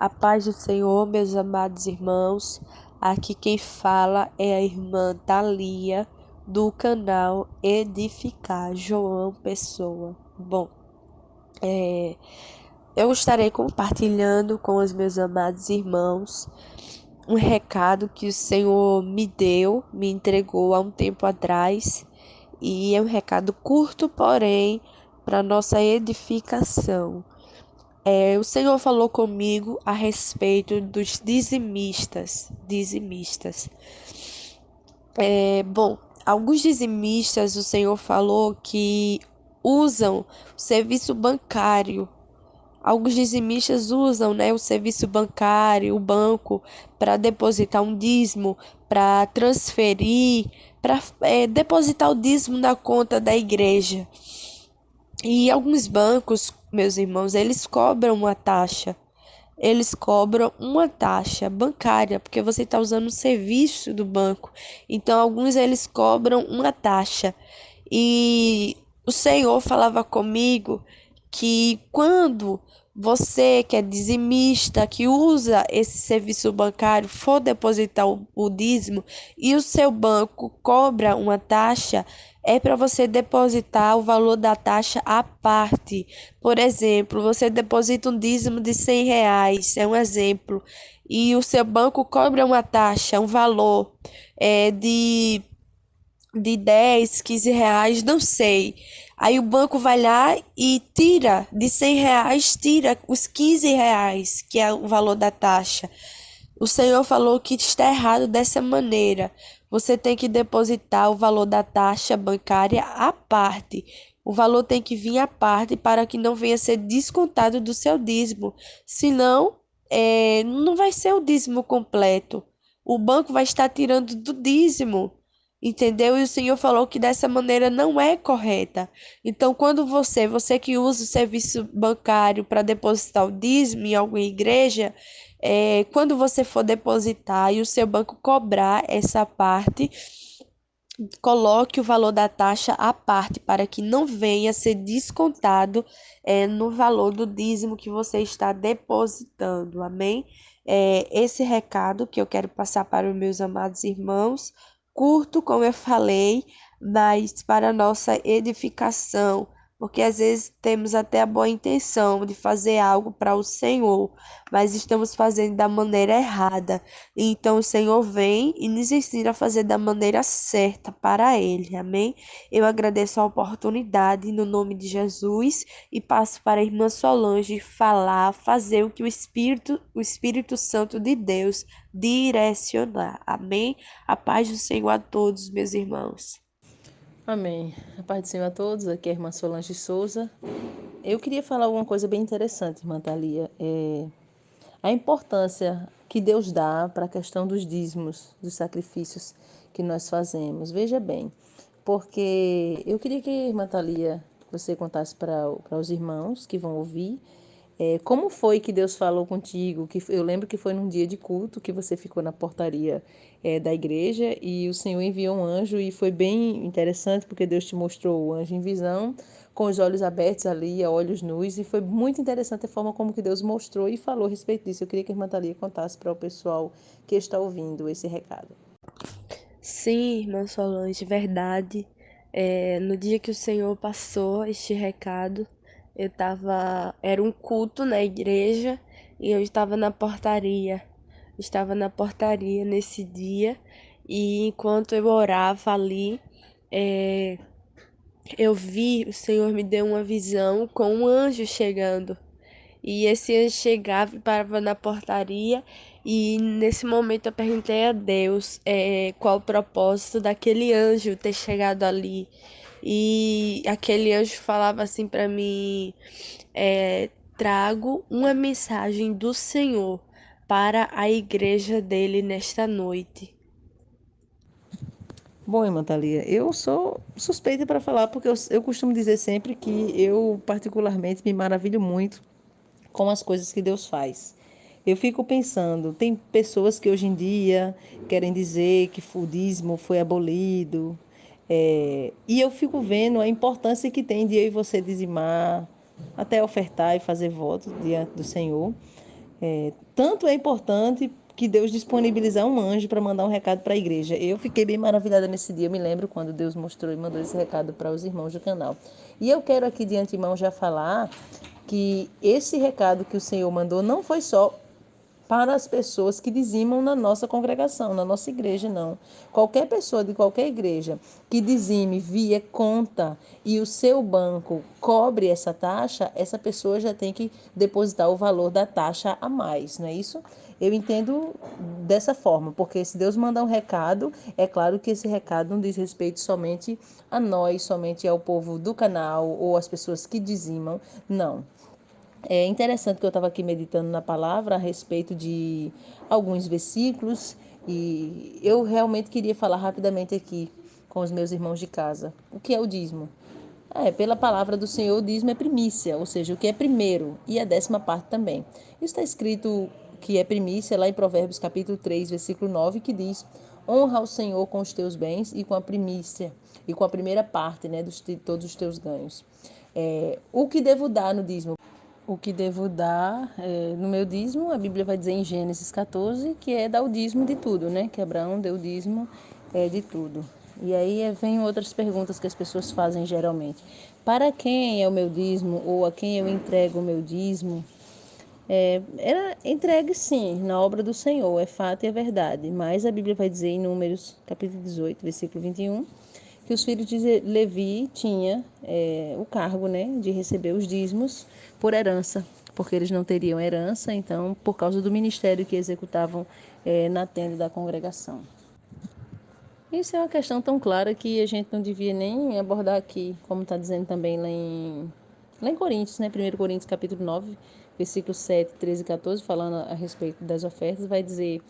A paz do Senhor, meus amados irmãos. Aqui quem fala é a irmã Thalia, do canal Edificar João Pessoa. Bom, eu estarei compartilhando com os meus amados irmãos um recado que o Senhor me deu, me entregou há um tempo atrás, e é um recado curto, porém, para nossa edificação. O Senhor falou comigo a respeito dos dizimistas. Bom, alguns dizimistas o Senhor falou que usam o serviço bancário. Alguns dizimistas usam, né, o serviço bancário, o banco, para depositar um dízimo, para transferir, para depositar o dízimo na conta da igreja. E alguns bancos, meus irmãos, eles cobram uma taxa. Eles cobram uma taxa bancária, porque você está usando o serviço do banco. Então, alguns eles cobram uma taxa. E o Senhor falava comigo que quando você que é dizimista, que usa esse serviço bancário, for depositar o dízimo e o seu banco cobra uma taxa, é para você depositar o valor da taxa à parte. Por exemplo, você deposita um dízimo de R$ 100, é um exemplo, e o seu banco cobra uma taxa, um valor de 10, R$ 15, não sei. Aí o banco vai lá e tira de R$ 100, tira os R$ 15, que é o valor da taxa. O Senhor falou que está errado dessa maneira. Você tem que depositar o valor da taxa bancária à parte. O valor tem que vir à parte para que não venha a ser descontado do seu dízimo. Senão, não vai ser o dízimo completo. O banco vai estar tirando do dízimo. Entendeu? E o Senhor falou que dessa maneira não é correta. Então, quando você que usa o serviço bancário para depositar o dízimo em alguma igreja, quando você for depositar e o seu banco cobrar essa parte, coloque o valor da taxa à parte para que não venha a ser descontado no valor do dízimo que você está depositando. Amém? Esse recado que eu quero passar para os meus amados irmãos, curto, como eu falei, mas para nossa edificação, porque às vezes temos até a boa intenção de fazer algo para o Senhor, mas estamos fazendo da maneira errada. Então o Senhor vem e nos ensina a fazer da maneira certa para Ele. Amém? Eu agradeço a oportunidade no nome de Jesus e passo para a irmã Solange falar, fazer o que o Espírito Santo de Deus direcionar. Amém? A paz do Senhor a todos, meus irmãos. Amém. A paz do Senhor a todos, aqui é a irmã Solange Souza. Eu queria falar alguma coisa bem interessante, irmã Thalia. A importância que Deus dá para a questão dos dízimos, dos sacrifícios que nós fazemos. Veja bem, porque eu queria que, irmã Thalia, você contasse para os irmãos que vão ouvir como foi que Deus falou contigo? Eu lembro que foi num dia de culto que você ficou na portaria da igreja e o Senhor enviou um anjo e foi bem interessante porque Deus te mostrou o anjo em visão, com os olhos abertos ali, a olhos nus, e foi muito interessante a forma como que Deus mostrou e falou a respeito disso. Eu queria que a irmã Thalia contasse para o pessoal que está ouvindo esse recado. Sim, irmã Solange, verdade. No dia que o Senhor passou este recado, era um culto na igreja e eu estava na portaria. Estava na portaria nesse dia e enquanto eu orava ali, eh, eu vi, o Senhor me deu uma visão com um anjo chegando. E esse anjo chegava e parava na portaria. E nesse momento eu perguntei a Deus qual o propósito daquele anjo ter chegado ali. E aquele anjo falava assim para mim: trago uma mensagem do Senhor para a igreja dele nesta noite. Bom, irmã Thalia, eu sou suspeita para falar porque eu costumo dizer sempre que eu particularmente me maravilho muito com as coisas que Deus faz. Eu fico pensando, tem pessoas que hoje em dia querem dizer que o dízimo foi abolido, e eu fico vendo a importância que tem de eu e você dizimar, até ofertar e fazer votos diante do Senhor. Tanto é importante que Deus disponibilizar um anjo para mandar um recado para a igreja. Eu fiquei bem maravilhada nesse dia, eu me lembro quando Deus mostrou e mandou esse recado para os irmãos do canal. E eu quero aqui de antemão já falar que esse recado que o Senhor mandou não foi só para as pessoas que dizimam na nossa congregação, na nossa igreja, não. Qualquer pessoa de qualquer igreja que dizime via conta e o seu banco cobre essa taxa, essa pessoa já tem que depositar o valor da taxa a mais, não é isso? Eu entendo dessa forma, porque se Deus mandar um recado, é claro que esse recado não diz respeito somente a nós, somente ao povo do canal ou às pessoas que dizimam, não. É interessante que eu estava aqui meditando na palavra a respeito de alguns versículos e eu realmente queria falar rapidamente aqui com os meus irmãos de casa. O que é o dízimo? Pela palavra do Senhor, o dízimo é primícia, ou seja, o que é primeiro, e a 10ª parte também. Isso está escrito que é primícia lá em Provérbios capítulo 3, versículo 9, que diz: honra ao Senhor com os teus bens e com a primícia, e com a primeira parte, né, de todos os teus ganhos. O que devo dar no dízimo? O que devo dar no meu dízimo, a Bíblia vai dizer em Gênesis 14, que é dar o dízimo de tudo, né? Que Abraão deu o dízimo de tudo. E aí vem outras perguntas que as pessoas fazem geralmente. Para quem é o meu dízimo ou a quem eu entrego o meu dízimo? Era entregue sim na obra do Senhor, é fato e é verdade. Mas a Bíblia vai dizer em Números capítulo 18, versículo 21, que os filhos de Levi tinham o cargo, né, de receber os dízimos por herança, porque eles não teriam herança, então, por causa do ministério que executavam na tenda da congregação. Isso é uma questão tão clara que a gente não devia nem abordar aqui, como está dizendo também lá em Coríntios, né? 1 Coríntios capítulo 9, versículos 7, 13 e 14, falando a respeito das ofertas, vai dizer: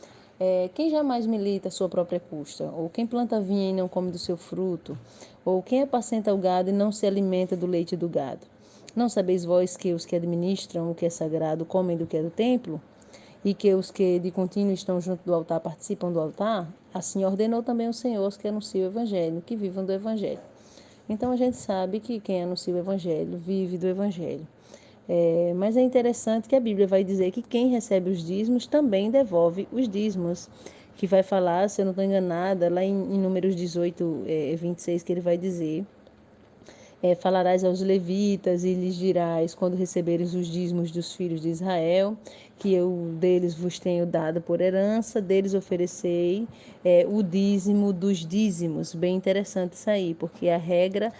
quem jamais milita a sua própria custa? Ou quem planta vinho e não come do seu fruto? Ou quem apacenta o gado e não se alimenta do leite do gado? Não sabeis vós que os que administram o que é sagrado comem do que é do templo? E que os que de contínuo estão junto do altar participam do altar? Assim ordenou também o Senhor os que anunciam o evangelho, que vivam do evangelho. Então a gente sabe que quem anuncia o evangelho vive do evangelho. Mas é interessante que a Bíblia vai dizer que quem recebe os dízimos também devolve os dízimos. Que vai falar, se eu não estou enganada, lá em Números 18, 26, que ele vai dizer: falarás aos levitas e lhes dirás, quando receberes os dízimos dos filhos de Israel, que eu deles vos tenho dado por herança, deles oferecei o dízimo dos dízimos. Bem interessante isso aí, porque a regra,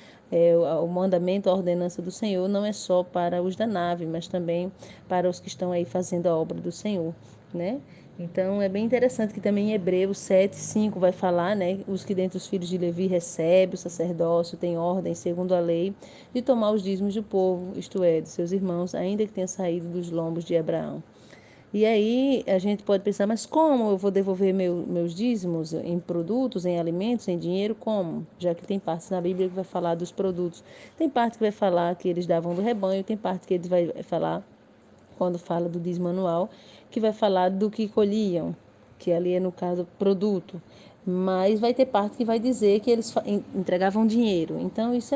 o mandamento, a ordenança do Senhor não é só para os da nave, mas também para os que estão aí fazendo a obra do Senhor, né? Então, é bem interessante que também em Hebreus 7, 5 vai falar, né? Os que dentre os filhos de Levi recebem o sacerdócio, tem ordem, segundo a lei, de tomar os dízimos do povo, isto é, de seus irmãos, ainda que tenha saído dos lombos de Abraão. E aí a gente pode pensar, mas como eu vou devolver meus dízimos em produtos, em alimentos, em dinheiro? Como? Já que tem partes na Bíblia que vai falar dos produtos. Tem parte que vai falar que eles davam do rebanho, tem parte que eles vai falar, quando fala do dízimo anual, que vai falar do que colhiam, que ali é, no caso, produto. Mas vai ter parte que vai dizer que eles entregavam dinheiro. Então, isso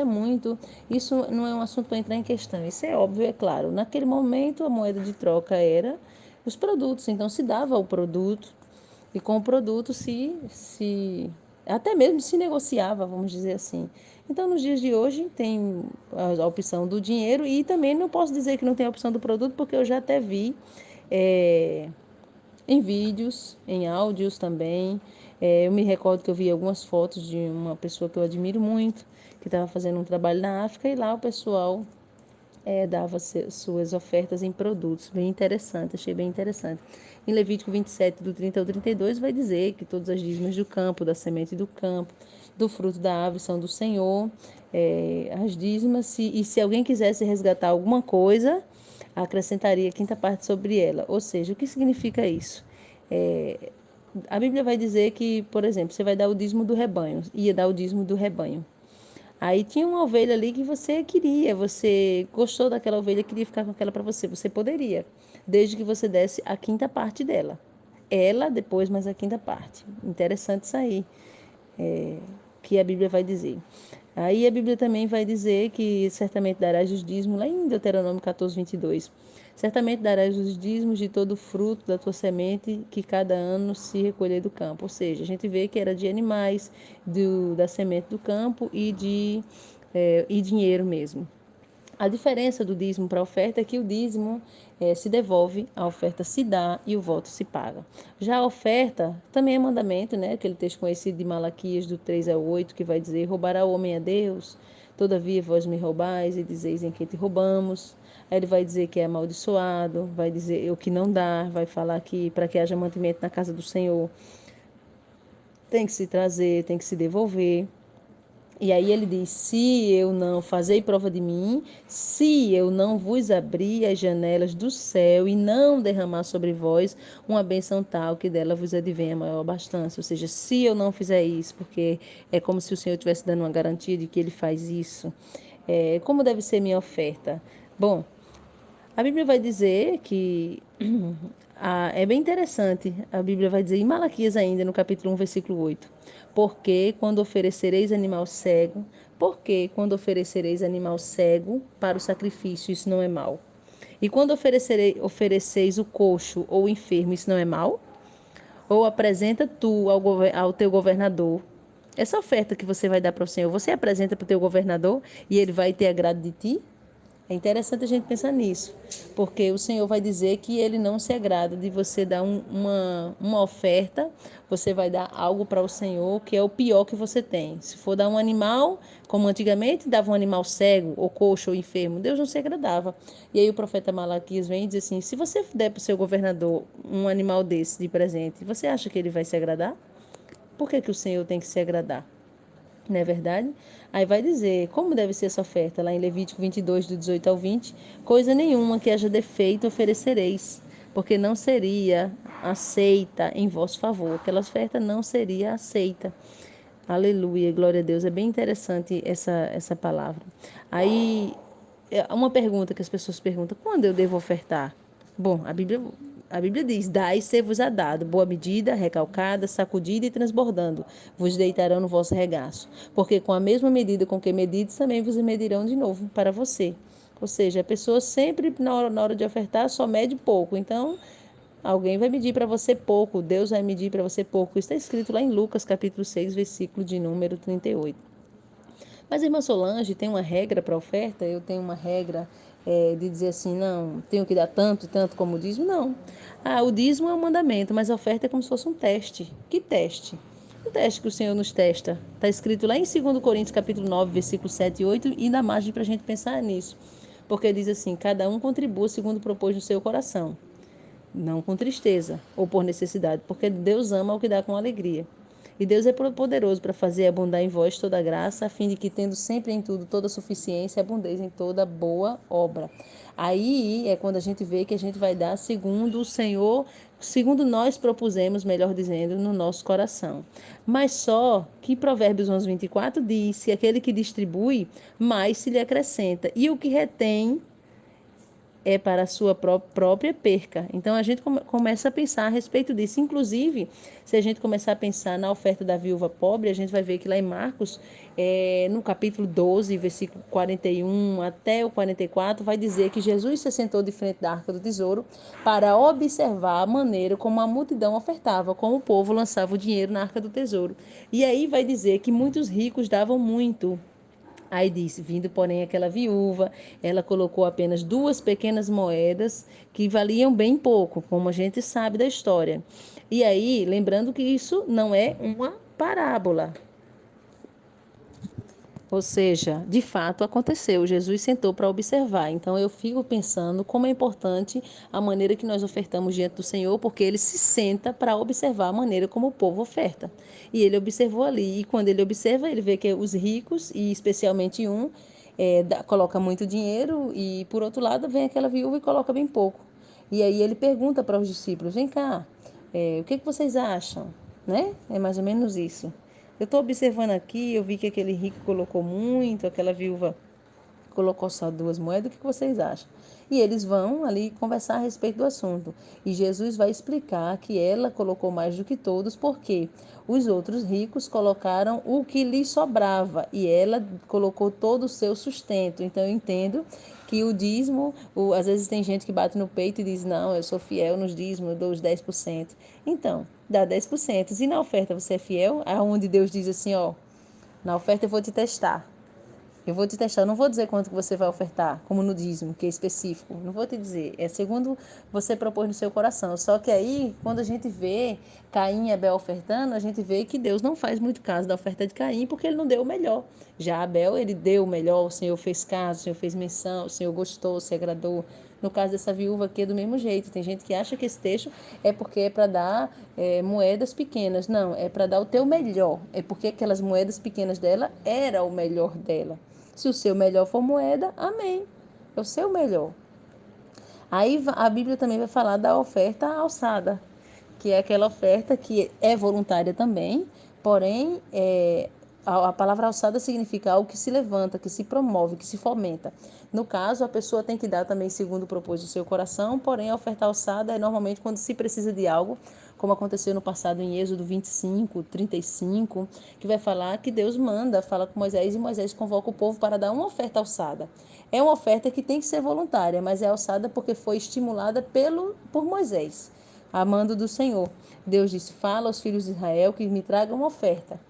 não é um assunto para entrar em questão. Isso é óbvio, é claro. Naquele momento, a moeda de troca era os produtos. Então, se dava o produto e com o produto até mesmo se negociava, vamos dizer assim. Então, nos dias de hoje, tem a opção do dinheiro e também não posso dizer que não tem a opção do produto, porque eu já até vi em vídeos, em áudios também. Eu me recordo que eu vi algumas fotos de uma pessoa que eu admiro muito, que estava fazendo um trabalho na África, e lá o pessoal dava suas ofertas em produtos. Bem interessante, achei bem interessante. Em Levítico 27, do 30 ao 32, vai dizer que todas as dízimas do campo, da semente do campo, do fruto da árvore são do Senhor. As dízimas, e se alguém quisesse resgatar alguma coisa, acrescentaria a 5ª parte sobre ela. Ou seja, o que significa isso? A Bíblia vai dizer que, por exemplo, você vai dar o dízimo do rebanho, ia dar o dízimo do rebanho. Aí tinha uma ovelha ali que você queria, você gostou daquela ovelha, queria ficar com aquela para você. Você poderia, desde que você desse a 5ª parte dela. Ela, depois, mais a 5ª parte. Interessante isso aí, que a Bíblia vai dizer. Aí a Bíblia também vai dizer que certamente darás os dízimos, lá em Deuteronômio 14, 22. Certamente darás os dízimos de todo o fruto da tua semente que cada ano se recolher do campo. Ou seja, a gente vê que era de animais, da semente do campo e dinheiro mesmo. A diferença do dízimo para a oferta é que o dízimo se devolve, a oferta se dá e o voto se paga. Já a oferta também é mandamento, né? Aquele texto conhecido de Malaquias do 3 ao 8, que vai dizer: roubará o homem a Deus, todavia vós me roubais e dizeis em que te roubamos. Aí ele vai dizer que é amaldiçoado, vai dizer o que não dá, vai falar que para que haja mantimento na casa do Senhor tem que se trazer, tem que se devolver. E aí ele diz: se eu não fazei prova de mim, se eu não vos abrir as janelas do céu e não derramar sobre vós uma bênção tal que dela vos advenha maior abastança. Ou seja, se eu não fizer isso, porque é como se o Senhor estivesse dando uma garantia de que ele faz isso. Como deve ser minha oferta? Bom, a Bíblia vai dizer que é bem interessante. A Bíblia vai dizer em Malaquias ainda, no capítulo 1, versículo 8. Porque quando oferecereis animal cego, porque quando oferecereis animal cego para o sacrifício, isso não é mal. E quando ofereceis o coxo ou o enfermo, isso não é mal? Ou apresenta tu ao teu governador. Essa oferta que você vai dar para o Senhor, você apresenta para o teu governador e ele vai ter agrado de ti? É interessante a gente pensar nisso, porque o Senhor vai dizer que Ele não se agrada de você dar uma oferta, você vai dar algo para o Senhor que é o pior que você tem. Se for dar um animal, como antigamente dava um animal cego, ou coxo, ou enfermo, Deus não se agradava. E aí o profeta Malaquias vem e diz assim: se você der para o seu governador um animal desse de presente, você acha que ele vai se agradar? Por que o Senhor tem que se agradar? Não é verdade? Aí vai dizer como deve ser essa oferta, lá em Levítico 22, do 18 ao 20: coisa nenhuma que haja defeito oferecereis, porque não seria aceita em vosso favor. Aquela oferta não seria aceita. Aleluia, glória a Deus. É bem interessante essa palavra. Aí, uma pergunta que as pessoas perguntam: quando eu devo ofertar? Bom, a Bíblia diz: dai e ser-vos-á dado, boa medida, recalcada, sacudida e transbordando, vos deitarão no vosso regaço. Porque com a mesma medida com que medides, também vos medirão de novo para você. Ou seja, a pessoa sempre, na hora de ofertar, só mede pouco. Então, alguém vai medir para você pouco, Deus vai medir para você pouco. Isso está escrito lá em Lucas, capítulo 6, versículo de número 38. Mas, irmã Solange, tem uma regra para oferta? Eu tenho uma regra de dizer assim: não, tenho que dar tanto e tanto como o dízimo? Não. O dízimo é um mandamento, mas a oferta é como se fosse um teste. Que teste? Um teste que o Senhor nos testa. Está escrito lá em 2 Coríntios, capítulo 9, versículo 7 e 8, e dá margem para a gente pensar nisso. Porque diz assim: cada um contribua segundo propôs no seu coração, não com tristeza ou por necessidade, porque Deus ama o que dá com alegria. E Deus é poderoso para fazer abundar em vós toda graça, a fim de que, tendo sempre em tudo toda suficiência, abundeis em toda boa obra. Aí é quando a gente vê que a gente vai dar segundo o Senhor, segundo nós propusemos, melhor dizendo, no nosso coração. Mas só que Provérbios 11:24 diz que aquele que distribui, mais se lhe acrescenta, e o que retém é para a sua própria perca. Então a gente começa a pensar a respeito disso. Inclusive, se a gente começar a pensar na oferta da viúva pobre, a gente vai ver que lá em Marcos, no capítulo 12, versículo 41 até o 44, vai dizer que Jesus se sentou de frente da arca do tesouro para observar a maneira como a multidão ofertava, como o povo lançava o dinheiro na arca do tesouro. E aí vai dizer que muitos ricos davam muito. Aí disse: vindo, porém, aquela viúva, ela colocou apenas 2 pequenas moedas que valiam bem pouco, como a gente sabe da história. E aí, lembrando que isso não é uma parábola. Ou seja, de fato aconteceu. Jesus sentou para observar. Então eu fico pensando como é importante a maneira que nós ofertamos diante do Senhor, porque ele se senta para observar a maneira como o povo oferta. E ele observou ali. E quando ele observa, ele vê que os ricos, e especialmente um, coloca muito dinheiro, e por outro lado vem aquela viúva e coloca bem pouco. E aí ele pergunta para os discípulos: vem cá, o que vocês acham? Né? É mais ou menos isso. Eu estou observando aqui, eu vi que aquele rico colocou muito, aquela viúva colocou só 2 moedas, o que vocês acham? E eles vão ali conversar a respeito do assunto. E Jesus vai explicar que ela colocou mais do que todos, porque os outros ricos colocaram o que lhes sobrava e ela colocou todo o seu sustento. Então eu entendo que o dízimo, às vezes tem gente que bate no peito e diz, não, eu sou fiel nos dízimos, eu dou os 10%. Então, dá 10%. E na oferta você é fiel? Aonde Deus diz assim, ó, na oferta eu vou te testar. Eu vou te testar, eu não vou dizer quanto que você vai ofertar, como no dízimo, que é específico. Não vou te dizer, é segundo você propôs no seu coração. Só que aí, quando a gente vê Caim e Abel ofertando, a gente vê que Deus não faz muito caso da oferta de Caim, porque ele não deu o melhor. Já Abel, ele deu o melhor, o Senhor fez caso, o Senhor fez menção, o Senhor gostou, se agradou. No caso dessa viúva aqui é do mesmo jeito. Tem gente que acha que esse texto é porque é para dar moedas pequenas. Não, é para dar o teu melhor. É porque aquelas moedas pequenas dela era o melhor dela. Se o seu melhor for moeda, amém. É o seu melhor. Aí a Bíblia também vai falar da oferta alçada, que é aquela oferta que é voluntária também, porém a palavra alçada significa algo que se levanta, que se promove, que se fomenta. No caso, a pessoa tem que dar também segundo o propósito do seu coração, porém a oferta alçada é normalmente quando se precisa de algo, como aconteceu no passado em Êxodo 25, 35, que vai falar que Deus manda, fala com Moisés e Moisés convoca o povo para dar uma oferta alçada. É uma oferta que tem que ser voluntária, mas é alçada porque foi estimulada por Moisés, a mando do Senhor. Deus disse, fala aos filhos de Israel que me tragam uma oferta.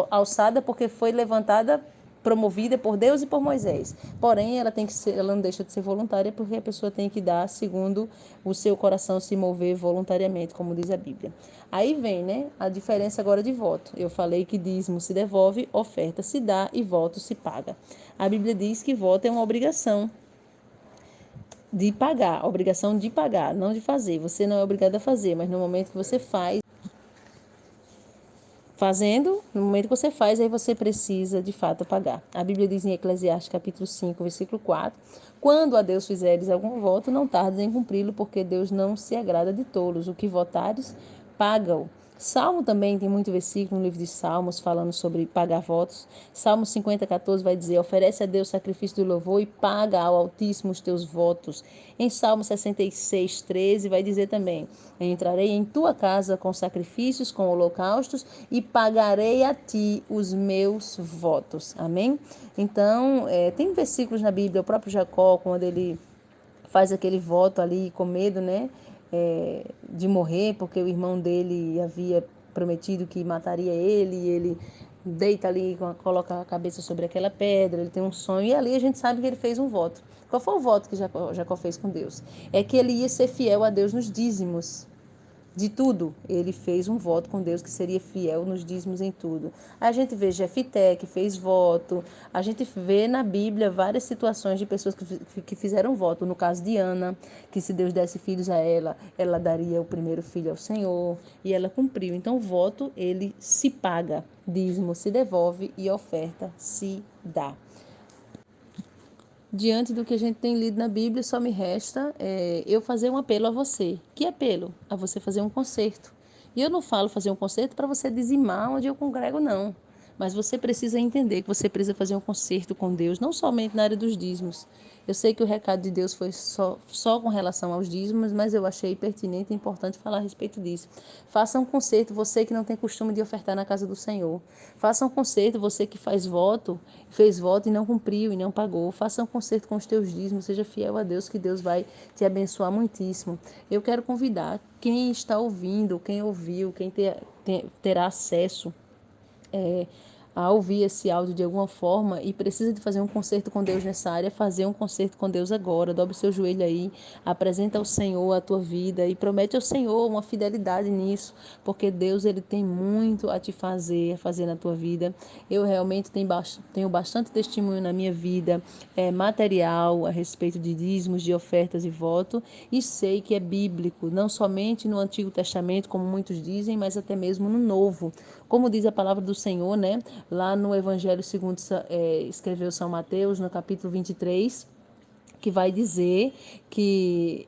Alçada porque foi levantada, promovida por Deus e por Moisés. Porém, ela não deixa de ser voluntária porque a pessoa tem que dar segundo o seu coração se mover voluntariamente, como diz a Bíblia. Aí vem, né, a diferença agora de voto. Eu falei que dízimo se devolve, oferta se dá e voto se paga. A Bíblia diz que voto é uma obrigação de pagar, obrigação de pagar, não de fazer. Você não é obrigado a fazer, mas no momento que você faz, no momento que você faz, aí você precisa de fato pagar. A Bíblia diz em Eclesiastes capítulo 5, versículo 4, quando a Deus fizeres algum voto, não tardes em cumpri-lo, porque Deus não se agrada de tolos. O que votares, paga-o. Salmo também tem muito versículo no livro de Salmos falando sobre pagar votos. Salmo 50:14 vai dizer, oferece a Deus sacrifício de louvor e paga ao Altíssimo os teus votos. Em Salmo 66:13 vai dizer também, entrarei em tua casa com sacrifícios, com holocaustos e pagarei a ti os meus votos. Amém? Então, tem versículos na Bíblia, o próprio Jacó, quando ele faz aquele voto ali com medo, né? De morrer, porque o irmão dele havia prometido que mataria ele, e ele deita ali, coloca a cabeça sobre aquela pedra, ele tem um sonho, e ali a gente sabe que ele fez um voto. Qual foi o voto que Jacó fez com Deus? É que ele ia ser fiel a Deus nos dízimos. De tudo, ele fez um voto com Deus que seria fiel nos dízimos em tudo. A gente vê Jefité, que fez voto. A gente vê na Bíblia várias situações de pessoas que fizeram voto. No caso de Ana, que se Deus desse filhos a ela, ela daria o primeiro filho ao Senhor. E ela cumpriu. Então, o voto, ele se paga. Dízimo se devolve e oferta se dá. Diante do que a gente tem lido na Bíblia, só me resta eu fazer um apelo a você. Que apelo? A você fazer um concerto. E eu não falo fazer um concerto para você dizimar onde eu congrego, não. Mas você precisa entender que você precisa fazer um concerto com Deus, não somente na área dos dízimos. Eu sei que o recado de Deus foi só com relação aos dízimos, mas eu achei pertinente e importante falar a respeito disso. Faça um concerto, você que não tem costume de ofertar na casa do Senhor. Faça um concerto, você que fez voto e não cumpriu e não pagou. Faça um concerto com os teus dízimos, seja fiel a Deus, que Deus vai te abençoar muitíssimo. Eu quero convidar quem está ouvindo, quem ouviu, quem terá acesso a ouvir esse áudio de alguma forma e precisa de fazer um concerto com Deus nessa área, fazer um concerto com Deus agora. Dobre seu joelho aí, apresenta ao Senhor a tua vida e promete ao Senhor uma fidelidade nisso, porque Deus ele tem muito a te fazer, a fazer na tua vida. Eu realmente tenho bastante testemunho na minha vida, material a respeito de dízimos, de ofertas e voto, e sei que é bíblico, não somente no Antigo Testamento, como muitos dizem, mas até mesmo no Novo. Como diz a palavra do Senhor, né? Lá no Evangelho segundo escreveu São Mateus, no capítulo 23, que vai dizer que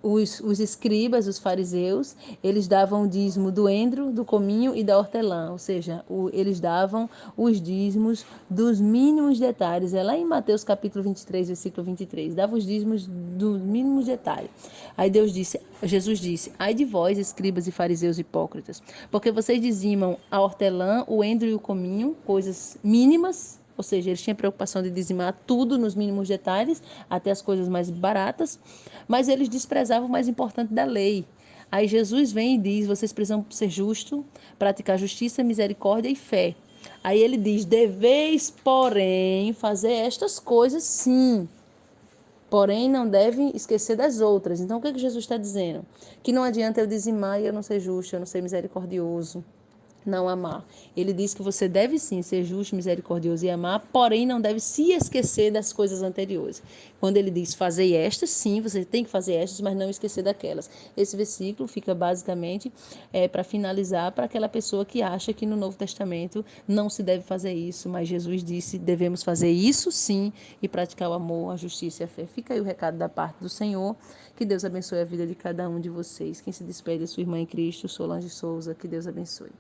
os escribas, os fariseus, eles davam o dízimo do endro, do cominho e da hortelã, ou seja, eles davam os dízimos dos mínimos detalhes. É lá em Mateus capítulo 23, versículo 23, dava os dízimos dos mínimos detalhes. Aí Jesus disse, ai de vós, escribas e fariseus hipócritas, porque vocês dizimam a hortelã, o endro e o cominho, coisas mínimas, ou seja, eles tinham preocupação de dizimar tudo nos mínimos detalhes, até as coisas mais baratas, mas eles desprezavam o mais importante da lei. Aí Jesus vem e diz: vocês precisam ser justos, praticar justiça, misericórdia e fé. Aí ele diz: deveis, porém, fazer estas coisas sim, porém não devem esquecer das outras. Então, o que Jesus está dizendo? Que não adianta eu dizimar e eu não ser justo, eu não ser misericordioso, não amar. Ele diz que você deve sim ser justo, misericordioso e amar, porém não deve se esquecer das coisas anteriores. Quando ele diz fazer estas, sim, você tem que fazer estas, mas não esquecer daquelas. Esse versículo fica basicamente para finalizar para aquela pessoa que acha que no Novo Testamento não se deve fazer isso, mas Jesus disse devemos fazer isso sim e praticar o amor, a justiça e a fé. Fica aí o recado da parte do Senhor. Que Deus abençoe a vida de cada um de vocês. Quem se despede é sua irmã em Cristo, Solange Souza. Que Deus abençoe.